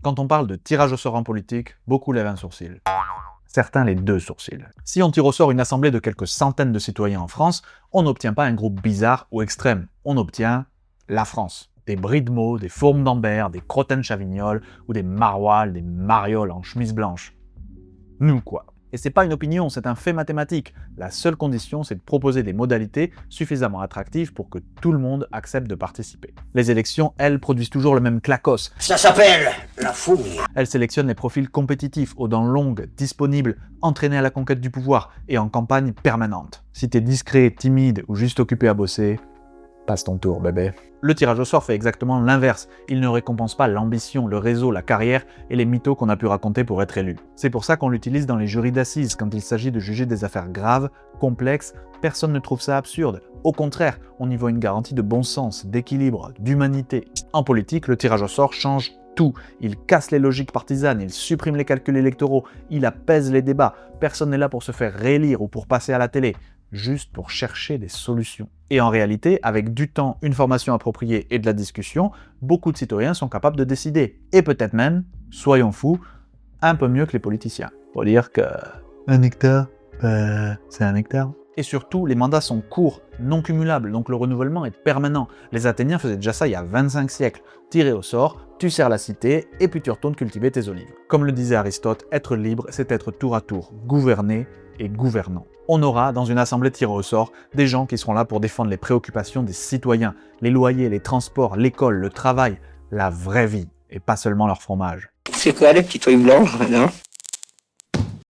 Quand on parle de tirage au sort en politique, beaucoup lèvent un sourcil. Certains les deux sourcils. Si on tire au sort une assemblée de quelques centaines de citoyens en France, on n'obtient pas un groupe bizarre ou extrême. On obtient la France. Des Bridemont, des Fourmes d'Ambert, des Crotten-Chavignols ou des Maroilles, des Marioles en chemise blanche. Nous quoi. Et c'est pas une opinion, c'est un fait mathématique. La seule condition, c'est de proposer des modalités suffisamment attractives pour que tout le monde accepte de participer. Les élections, elles, produisent toujours le même clacos. Ça s'appelle la fouille. Elles sélectionnent les profils compétitifs, aux dents longues, disponibles, entraînés à la conquête du pouvoir et en campagne permanente. Si t'es discret, timide ou juste occupé à bosser, passe ton tour, bébé. Le tirage au sort fait exactement l'inverse. Il ne récompense pas l'ambition, le réseau, la carrière et les mythos qu'on a pu raconter pour être élu. C'est pour ça qu'on l'utilise dans les jurys d'assises quand il s'agit de juger des affaires graves, complexes. Personne ne trouve ça absurde. Au contraire, on y voit une garantie de bon sens, d'équilibre, d'humanité. En politique, le tirage au sort change tout. Il casse les logiques partisanes, il supprime les calculs électoraux, il apaise les débats. Personne n'est là pour se faire réélire ou pour passer à la télé, juste pour chercher des solutions. Et en réalité, avec du temps, une formation appropriée et de la discussion, beaucoup de citoyens sont capables de décider. Et peut-être même, soyons fous, un peu mieux que les politiciens. Pour dire que... un hectare, c'est un hectare. Et surtout, les mandats sont courts, non cumulables, donc le renouvellement est permanent. Les Athéniens faisaient déjà ça il y a 25 siècles. Tiré au sort, tu sers la cité, et puis tu retournes cultiver tes olives. Comme le disait Aristote, être libre, c'est être tour à tour, gouverné et gouvernant. On aura, dans une assemblée tirée au sort, des gens qui seront là pour défendre les préoccupations des citoyens, les loyers, les transports, l'école, le travail, la vraie vie, et pas seulement leur fromage. C'est quoi les petites trucs blanches maintenant?